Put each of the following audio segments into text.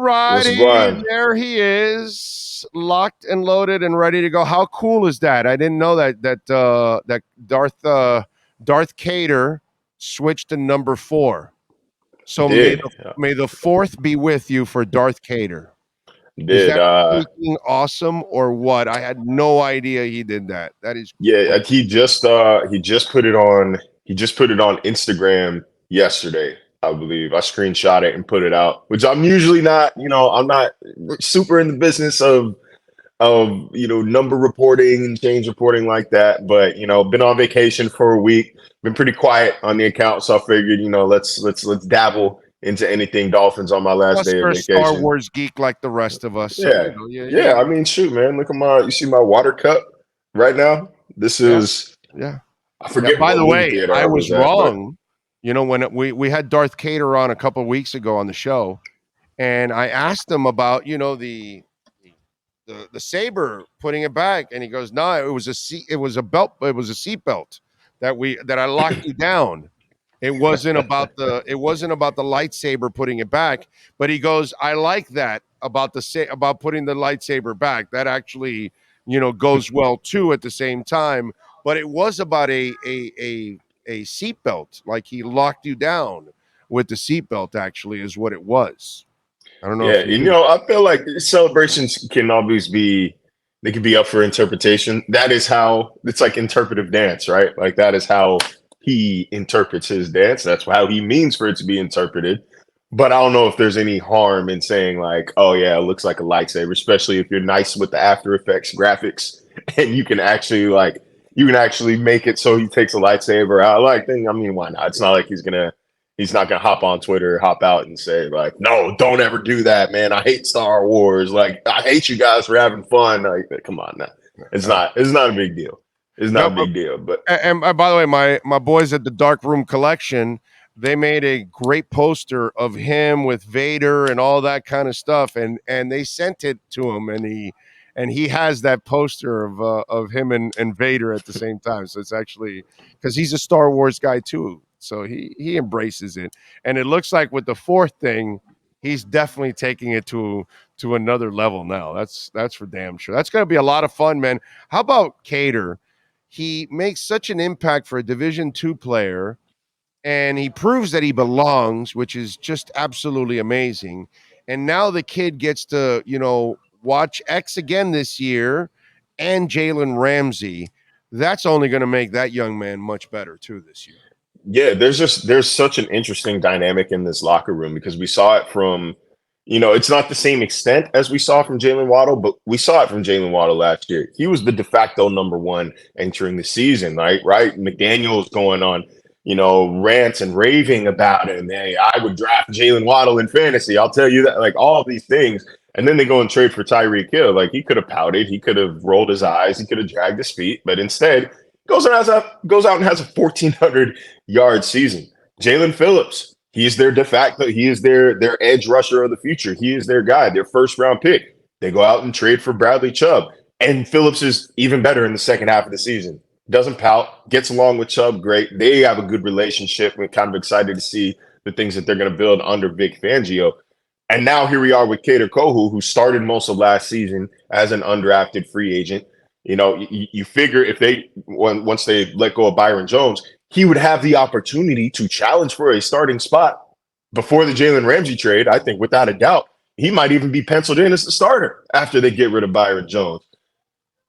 What's righty, going? there he is, locked and loaded and ready to go. How cool is that? I didn't know that Darth Cater switched to number 4. So Did may the fourth be with you for Darth Cater. Is did that freaking awesome or what? I had no idea he did that. That is Yeah, he just put it on Instagram yesterday, I believe. I screenshot it and put it out, which I'm usually not, I'm not super in the business of number reporting and change reporting like that, but been on vacation for a week, been pretty quiet on the account, so I figured, let's dabble into anything Dolphins on my last plus day of you're a Star vacation. Wars geek like the rest of us. So Yeah. Yeah, I mean, shoot, man, look at you see my water cup right now? This yeah, is yeah. I Yeah, forget by what the movie way, theater I I was was at, but wrong. When we had Darth Cater on a couple of weeks ago on the show, and I asked him about the saber putting it back, and he goes, "No, it was a belt, it was a seat belt that I locked you down. It wasn't about the lightsaber putting it back." But he goes, "I like that about about putting the lightsaber back. That actually goes well too at the same time. But it was about a seatbelt, like he locked you down with the seatbelt. Actually, is what it was. I don't know yeah, if you knew that. I feel like celebrations can always be they can be up for interpretation. That is how it's like interpretive dance, right? Like that is how he interprets his dance. That's how he means for it to be interpreted. But I don't know if there's any harm in saying like, oh yeah, it looks like a lightsaber, especially if you're nice with the After Effects graphics and you can actually make it so he takes a lightsaber out. I mean, why not? It's not like he's not gonna hop on Twitter, hop out and say like, "No, don't ever do that, man. I hate Star Wars. Like, I hate you guys for having fun." Like, come on now. It's not a big deal. It's not No, a big deal. But and by the way, my boys at the Dark Room Collection, they made a great poster of him with Vader and all that kind of stuff, and they sent it to him, and he has that poster of him and Vader at the same time. So it's actually because he's a Star Wars guy too, so he embraces it, and it looks like with the fourth thing, he's definitely taking it to another level now. That's for damn sure. That's gonna be a lot of fun, man. How about Cater? He makes such an impact for a Division 2 player, and he proves that he belongs, which is just absolutely amazing. And now the kid gets to, watch X again this year and Jalen Ramsey. That's only going to make that young man much better too this year. yeah, there's such an interesting dynamic in this locker room because we saw it from, it's not the same extent as we saw from Jalen Waddle, but we saw it from Jalen Waddle last year. He was the de facto number one entering the season, right? Right? McDaniel's going on, rants and raving about it. And hey, I would draft Jalen Waddle in fantasy. I'll tell you that, like all of these things. And then they go and trade for Tyreek Hill. Like he could have pouted, he could have rolled his eyes, he could have dragged his feet, but instead goes out and has a 1,400-yard season. Jalen Phillips, he's their de facto, he is their edge rusher of the future. He is their guy, their first round pick. They go out and trade for Bradley Chubb. And Phillips is even better in the second half of the season. Doesn't pout, gets along with Chubb great. They have a good relationship. We're kind of excited to see the things that they're going to build under Vic Fangio. And now here we are with Kader Kohu, who started most of last season as an undrafted free agent. You figure if once they let go of Byron Jones, he would have the opportunity to challenge for a starting spot before the Jalen Ramsey trade. I think without a doubt, he might even be penciled in as the starter after they get rid of Byron Jones.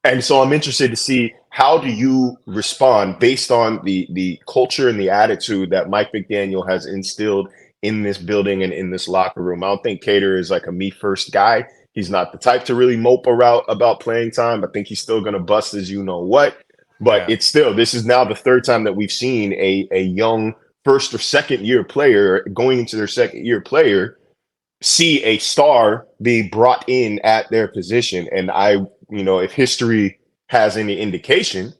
And so I'm interested to see how do you respond based on the culture and the attitude that Mike McDaniel has instilled in this building and in this locker room. I don't think Cater is like a me first guy. He's not the type to really mope about playing time. I think he's still going to bust as you know what. But Yeah. it's still, this is now the third time that we've seen a young first or second year player going into their second year player see a star be brought in at their position. And if history has any indication,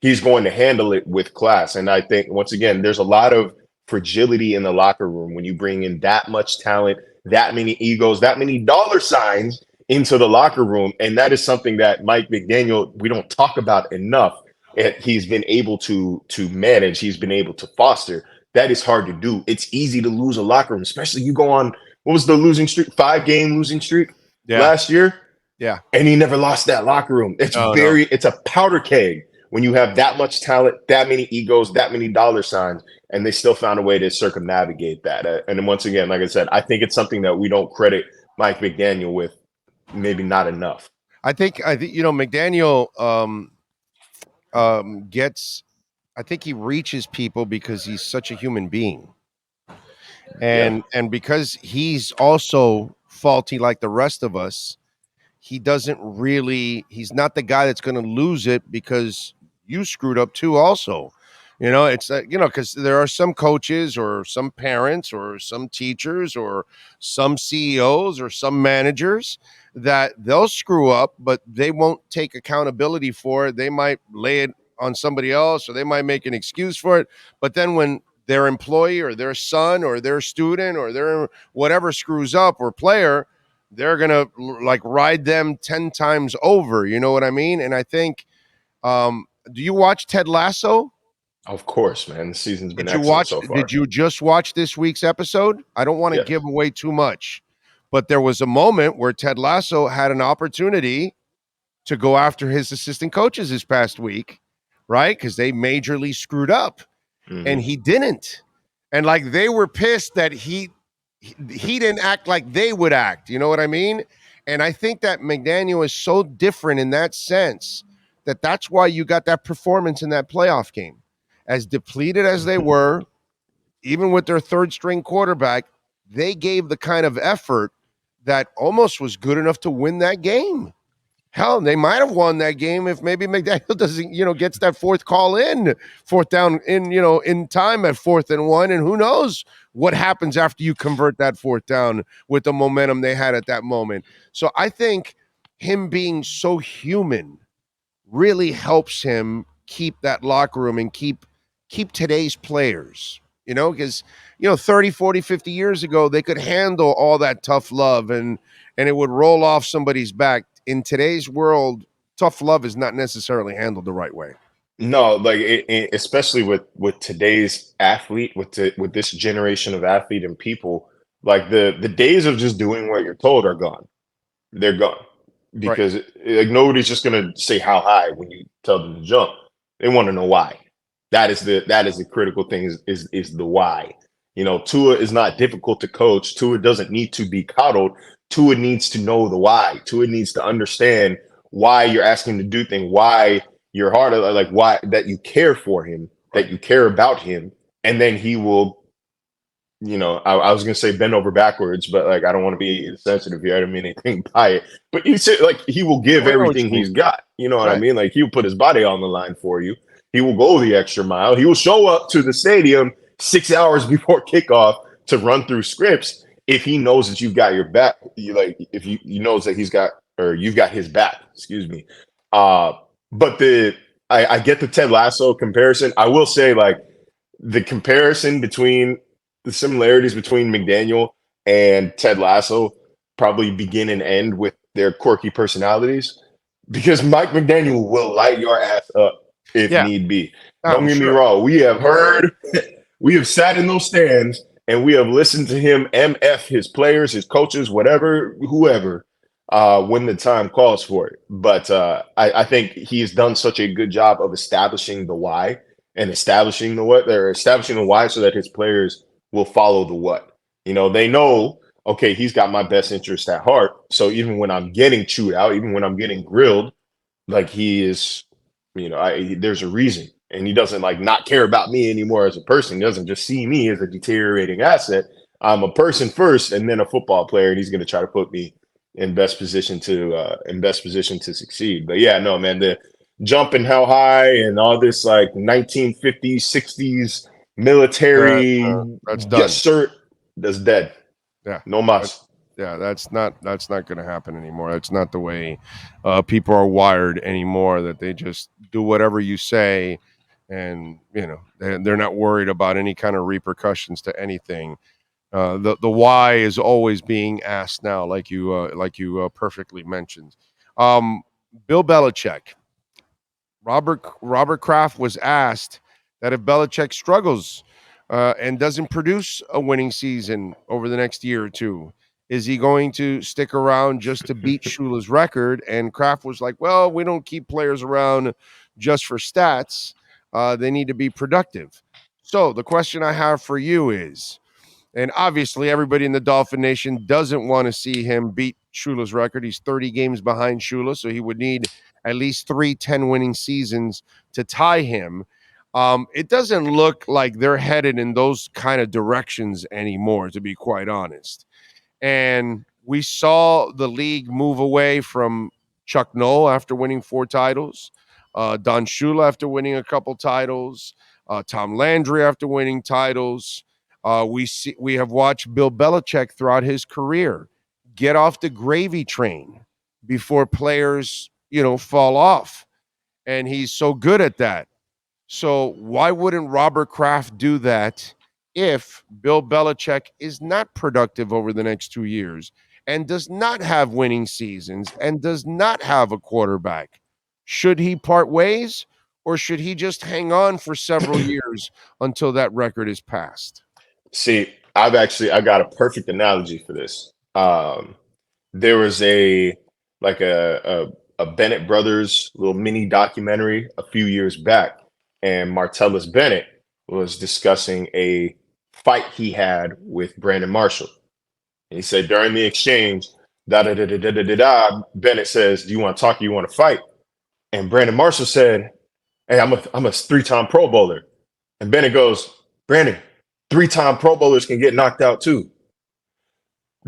he's going to handle it with class. And I think, once again, there's a lot of fragility in the locker room when you bring in that much talent, that many egos, that many dollar signs into the locker room. And that is something that Mike McDaniel, we don't talk about enough. And he's been able to manage, he's been able to foster. That is hard to do. It's easy to lose a locker room, especially you go on what was the losing streak? 5-game losing streak Yeah, last year, yeah. and he never lost that locker room. No, no. It's a powder keg when you have that much talent, that many egos, that many dollar signs, and they still found a way to circumnavigate that. And then once again, like I said, I think it's something that we don't credit Mike McDaniel with, maybe not enough. I think McDaniel gets. I think he reaches people because he's such a human being, Yeah. and because he's also faulty like the rest of us. He doesn't really. He's not the guy that's going to lose it because you screwed up too. Also, it's because there are some coaches or some parents or some teachers or some CEOs or some managers that they'll screw up, but they won't take accountability for it. They might lay it on somebody else or they might make an excuse for it. But then when their employee or their son or their student or their whatever screws up or player, they're gonna like ride them 10 times over. You know what I mean? And I think, do you watch Ted Lasso? Of course, man. The season's been Did you excellent watch? so far. Did you just watch this week's episode? I don't want to Yes. give away too much, but there was a moment where Ted Lasso had an opportunity to go after his assistant coaches this past week, right? Because they majorly screwed up, and Mhm. he didn't. And like they were pissed that he didn't act like they would act. You know what I mean? And I think that McDaniel is so different in that sense that that's why you got that performance in that playoff game. As depleted as they were, even with their third string quarterback, they gave the kind of effort that almost was good enough to win that game. Hell, they might have won that game if maybe McDaniel doesn't, gets that fourth down in time at 4th and 1. And who knows what happens after you convert that fourth down with the momentum they had at that moment. So I think him being so human really helps him keep that locker room and keep today's players, because 30, 40, 50 years ago they could handle all that tough love and it would roll off somebody's back. In today's world, tough love is not necessarily handled the right way. No, like especially with today's athlete, with this generation of athlete and people, like the days of just doing what you're told are gone. They're gone Right. because like nobody's just gonna say how high when you tell them to jump. They want to know why. That is the critical thing is the why. Tua is not difficult to coach. Tua doesn't need to be coddled. Tua needs to know the why. Tua needs to understand why you're asking him to do things, why you're hard, like why that you care for him, that you care about him, and then he will. I was gonna say bend over backwards, but like I don't want to be insensitive here. I don't mean anything by it. But you said like he will give We know what everything you mean. he's got. You know what I Right. mean? Like he'll put his body on the line for you. He will go the extra mile. He will show up to the stadium 6 hours before kickoff to run through scripts if he knows that you've got your back. If you knows that he's got or you've got his back. Excuse me. Uh, but I get the Ted Lasso comparison. I will say like the comparison between the similarities between McDaniel and Ted Lasso probably begin and end with their quirky personalities because Mike McDaniel will light your ass up if Yeah. need be. Oh, Don't get me sure. wrong. We have sat in those stands and we have listened to him MF his players, his coaches, whatever, whoever, when the time calls for it. But I think he's done such a good job of establishing the why and establishing the what. They're establishing the why so that his players will follow the what. They know, okay, he's got my best interest at heart. So even when I'm getting chewed out, even when I'm getting grilled, like he is, there's a reason. And he doesn't like not care about me anymore as a person. He doesn't just see me as a deteriorating asset. I'm a person first and then a football player, and he's going to try to put me in best position to succeed. But yeah, no, man, the jumping how high and all this like 1950s, 60s military, That's done. yes sir, that's dead. Yeah. No mas. Yeah, that's not going to happen anymore. That's not the way people are wired anymore. That they just do whatever you say, and they're not worried about any kind of repercussions to anything. The why is always being asked now, like you perfectly mentioned. Bill Belichick, Robert Kraft was asked that if Belichick struggles and doesn't produce a winning season over the next year or two? Is he going to stick around just to beat Shula's record? And Kraft was like, well, we don't keep players around just for stats. They need to be productive. So the question I have for you is, and obviously everybody in the Dolphin Nation doesn't want to see him beat Shula's record. He's 30 games behind Shula, so he would need at least 3 10-winning seasons to tie him. It doesn't look like they're headed in those kind of directions anymore, to be quite honest. And we saw the league move away from Chuck Noll after winning 4 titles, Don Shula after winning a couple titles, Tom Landry after winning titles. We have watched Bill Belichick throughout his career get off the gravy train before players, fall off. And he's so good at that. So why wouldn't Robert Kraft do that if Bill Belichick is not productive over the next 2 years and does not have winning seasons and does not have a quarterback? Should he part ways, or should he just hang on for several years until that record is passed? See, I've got a perfect analogy for this. There was a Bennett brothers little mini documentary a few years back, and Martellus Bennett was discussing a fight he had with Brandon Marshall. And he said during the exchange, Bennett says, "Do you want to talk? Or you want to fight?" And Brandon Marshall said, "Hey, I'm a 3-time Pro Bowler." And Bennett goes, "Brandon, 3-time Pro Bowlers can get knocked out too."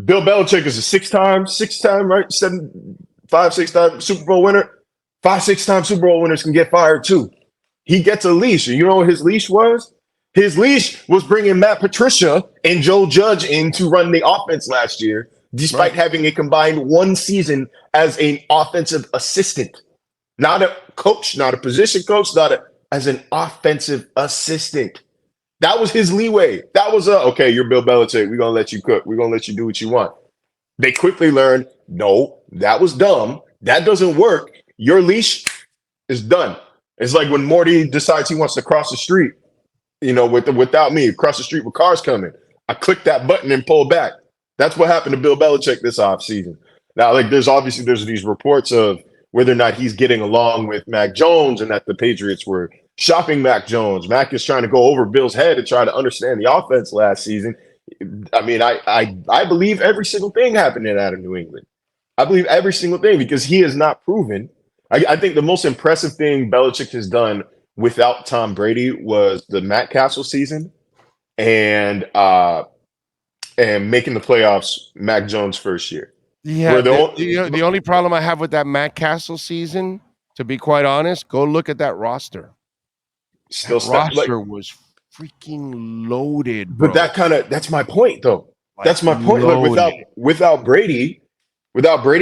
Bill Belichick is a 6-time, right? 5-6-time Super Bowl winner. 5-6-time Super Bowl winners can get fired too. He gets a leash. And you know what his leash was? His leash was bringing Matt Patricia and Joe Judge in to run the offense last year, despite having a combined 1 season as an offensive assistant. Not a coach, not a position coach, as an offensive assistant. That was his leeway. That was okay, you're Bill Belichick. We're going to let you cook. We're going to let you do what you want. They quickly learned, no, that was dumb. That doesn't work. Your leash is done. It's like when Morty decides he wants to cross the street, without me, across the street with cars coming. I click that button and pull back. That's what happened to Bill Belichick this offseason. Now, there's these reports of whether or not he's getting along with Mac Jones and that the Patriots were shopping Mac Jones. Mac is trying to go over Bill's head and try to understand the offense last season. I mean, I believe every single thing happening out of New England. I believe every single thing because he has not proven. I think the most impressive thing Belichick has done without Tom Brady was the Matt Castle season and making the playoffs Mac Jones' first year. Yeah, the only problem I have with that Matt Castle season, to be quite honest, go look at that roster. Roster was freaking loaded, bro. But that's my point, though. That's my point. Like without Brady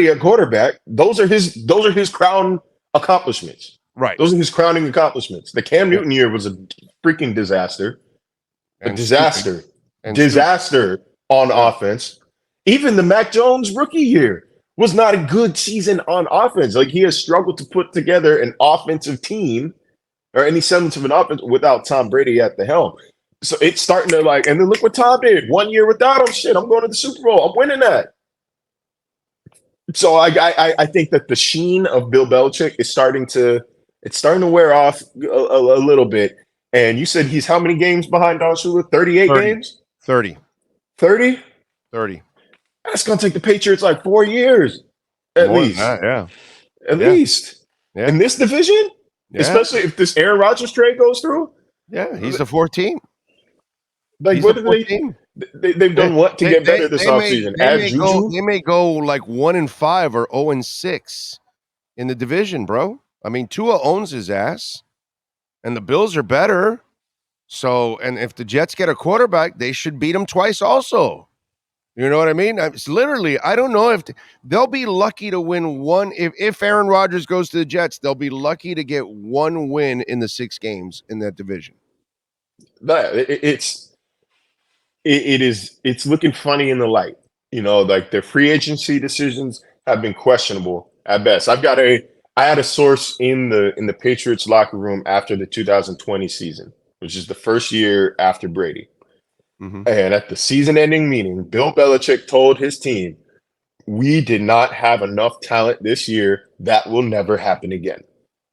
at quarterback, those are his crown accomplishments. Right. Those are his crowning accomplishments. The Cam Newton year was a freaking disaster. Disaster on offense. Even the Mac Jones rookie year was not a good season on offense. Like, he has struggled to put together an offensive team or any semblance of an offense without Tom Brady at the helm. So it's starting to and then look what Tom did. 1 year without him. Shit, I'm going to the Super Bowl. I'm winning that. So I think that the sheen of Bill Belichick is starting to wear off a little bit. And you said he's how many games behind Don Shula? 38 games? 30. 30? 30. That's going to take the Patriots 4 years at least. Yeah. At least. Yeah. In this division? Yeah. Especially if this Aaron Rodgers trade goes through? Yeah, he's the 4th team. What did they've done what to get better this offseason? They may go 1-5 or 0-6 in the division, bro. I mean, Tua owns his ass, and the Bills are better. So, and if the Jets get a quarterback, they should beat them twice also. You know what I mean? It's literally, I don't know if they'll be lucky to win one. If Aaron Rodgers goes to the Jets, they'll be lucky to get one win in the 6 games in that division. It's looking funny in the light. Their free agency decisions have been questionable at best. I had a source in the Patriots locker room after the 2020 season, which is the first year after Brady. And at the season-ending meeting, Bill Belichick told his team, "We did not have enough talent this year. That will never happen again."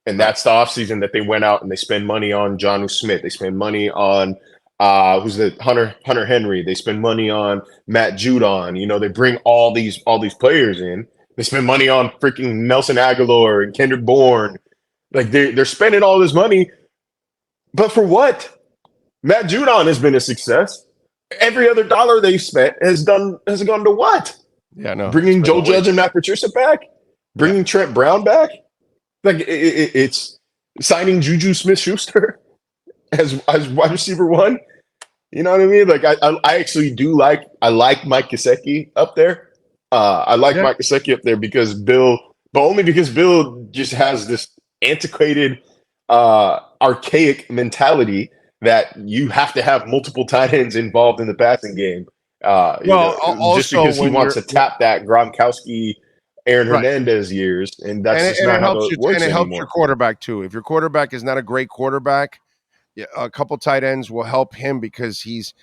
And that's the offseason that they went out and they spend money on Jonnu Smith. They spend money on who's the Hunter Henry. They spend money on Matt Judon. You know, they bring all these players in. They spend money on freaking Nelson Aguilar and Kendrick Bourne. Like they're spending all this money, but for what? Matt Judon has been a success. Every other dollar they spent has gone to what? Yeah, no. Bringing Joe Judge and Matt Patricia back, bringing Trent Brown back. Like it's signing Juju Smith-Schuster as wide receiver 1. You know what I mean? Like I actually do like Mike Gesicki up there. I like Mike Gesicki up there because only because Bill just has this antiquated, archaic mentality that you have to have multiple tight ends involved in the passing game. Just because he wants to tap that Gronkowski, Aaron Hernandez years, and that's just not how it works anymore. And it helps your quarterback too. If your quarterback is not a great quarterback, a couple tight ends will help him because he's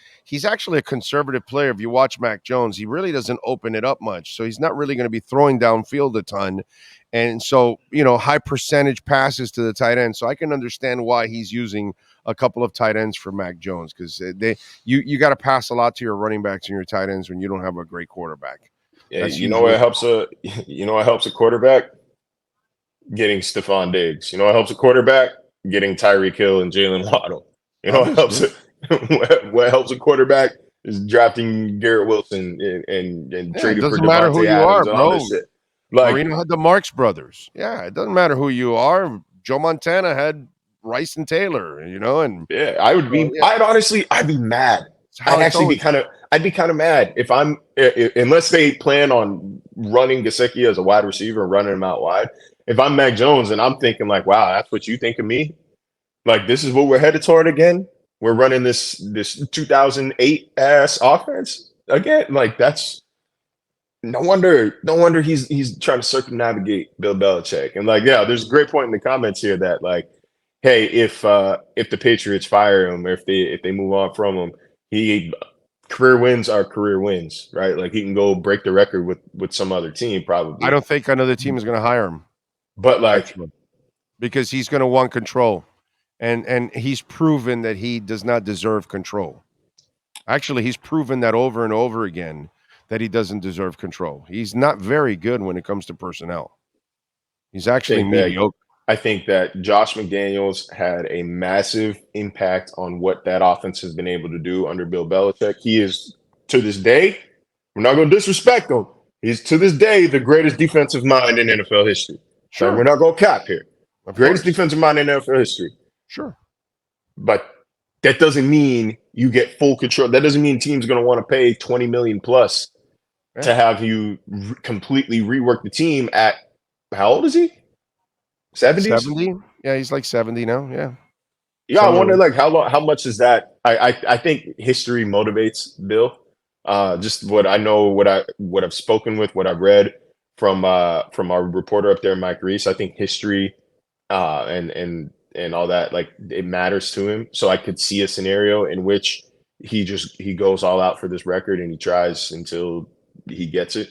actually a conservative player. If you watch Mac Jones, he really doesn't open it up much, so he's not really going to be throwing downfield a ton. And so, high percentage passes to the tight end. So I can understand why he's using a couple of tight ends for Mac Jones because you got to pass a lot to your running backs and your tight ends when you don't have a great quarterback. Yeah, what helps a quarterback? Getting Stephon Diggs. What helps a quarterback? Getting Tyreek Hill and Jalen Waddle. What helps a quarterback is drafting Garrett Wilson and trading for Devontae Adams and all this shit. Like Marino had the Marks brothers. Yeah, it doesn't matter who you are. Joe Montana had Rice and Taylor, and I'd be mad. I'd be kind of mad unless they plan on running Gesicki as a wide receiver and running him out wide. If I'm Mac Jones and I'm thinking like, wow, that's what you think of me? Like, this is what we're headed toward again? We're running this 2008 ass offense again? Like, that's no wonder he's trying to circumnavigate Bill Belichick. And like, there's a great point in the comments here that like, hey, if the Patriots fire him or if they move on from him, career wins are career wins, right? Like he can go break the record with some other team probably. I don't think another team is going to hire him. But like, because he's going to want control, and he's proven that he does not deserve control. Actually, he's proven that over and over again that he doesn't deserve control. He's not very good when it comes to personnel. He's actually mediocre. I think that Josh McDaniels had a massive impact on what that offense has been able to do under Bill Belichick. He is, to this day, we're not going to disrespect him. He's, to this day, the greatest defensive mind in NFL history. Sure. We're not going to cap here. Greatest defensive mind in NFL history. Sure. But that doesn't mean you get full control. That doesn't mean teams going to want to pay $20 million plus to have you completely rework the team at, how old is he? 70s? 70? Yeah, he's like 70 now. Yeah. Yeah, I wonder like how much is that? I think history motivates Bill. Just what I know, what I've spoken with, what I've read from our reporter up there, Mike Reese. I think history and all that, like it matters to him. So I could see a scenario in which he goes all out for this record and he tries until he gets it.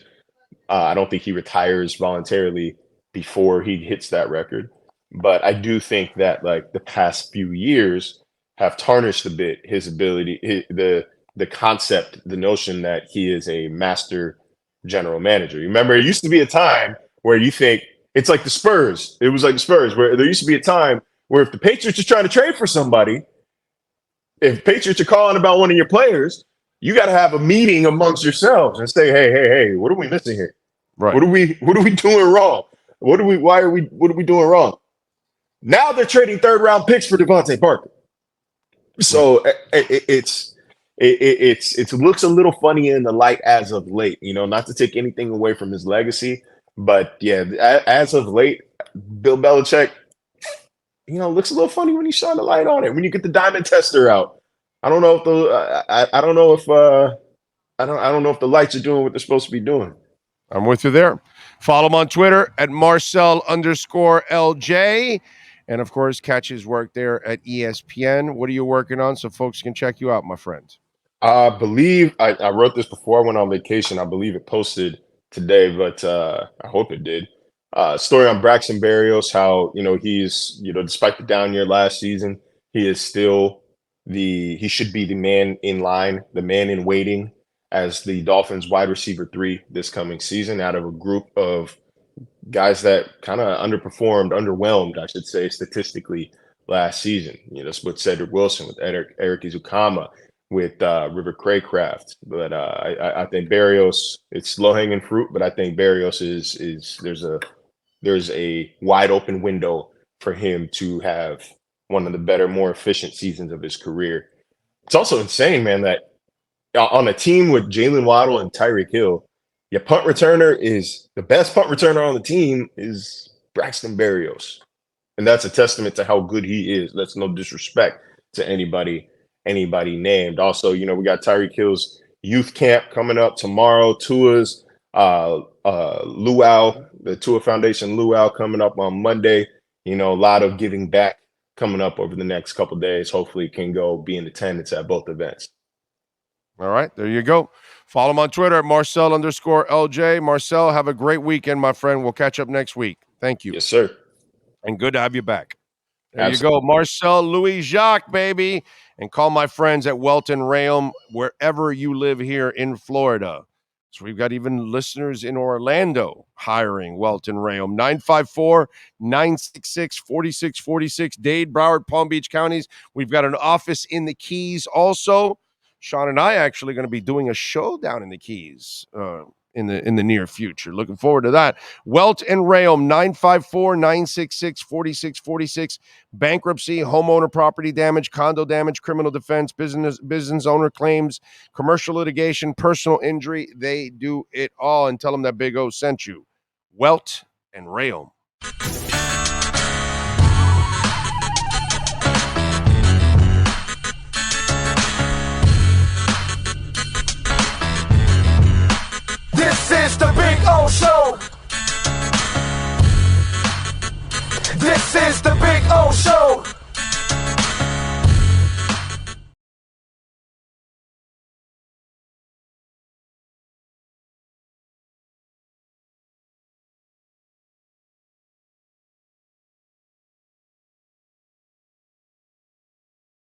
I don't think he retires voluntarily before he hits that record. But I do think that like the past few years have tarnished a bit his ability, the concept, the notion that he is a master general manager. You remember, it used to be a time where you think it's like the Spurs. It was like the Spurs, where there used to be a time where if the Patriots are trying to trade for somebody, if Patriots are calling about one of your players, you got to have a meeting amongst yourselves and say, hey, what are we missing here? Right. What are we doing wrong? What are we doing wrong? Now they're trading third round picks for Devontae Parker. So it looks a little funny in the light as of late, not to take anything away from his legacy, but yeah, as of late, Bill Belichick, looks a little funny when you shine the light on it. When you get the diamond tester out, I don't know if the lights are doing what they're supposed to be doing. I'm with you there. Follow him on Twitter at Marcel_LJ. And of course, catch his work there at ESPN. What are you working on so folks can check you out, my friend? I believe I wrote this before I went on vacation. I believe it posted today, but I hope it did. Story on Braxton Berrios, how he's despite the down year last season, he is still he should be the man in line, the man in waiting as the Dolphins wide receiver 3 this coming season out of a group of guys that kind of underwhelmed, I should say, statistically last season. With Cedric Wilson, with Eric Izukama, with River Craycraft. But I think Berrios, it's low hanging fruit, but I think Berrios is there's a wide open window for him to have one of the better, more efficient seasons of his career. It's also insane, man, that on a team with Jalen Waddle and Tyreek Hill, your punt returner is the best punt returner on the team is Braxton Berrios. And that's a testament to how good he is. That's no disrespect to anybody named. Also, we got Tyreek Hill's youth camp coming up tomorrow. Tua's Luau, the Tua Foundation Luau coming up on Monday. A lot of giving back coming up over the next couple of days. Hopefully can go be in attendance at both events. All right, there you go. Follow him on Twitter at Marcel_LJ. Marcel, have a great weekend, my friend. We'll catch up next week. Thank you. Yes, sir. And good to have you back. There Absolutely. you go. Marcel Louis Jacques, baby. And call my friends at Welt and Rheaume, wherever you live here in Florida. So we've got even listeners in Orlando hiring Welt and Rheaume. 954-966-4646. Dade, Broward, Palm Beach counties. We've got an office in the Keys also. Sean and I actually going to be doing a show down in the Keys in the near future. Looking forward to that. Welt and Rheaume, 954-966-4646. Bankruptcy, homeowner property damage, condo damage, criminal defense, business owner claims, commercial litigation, personal injury. They do it all. And tell them that Big O sent you. Welt and Rheaume. This is the Big O Show. This is the Big O Show.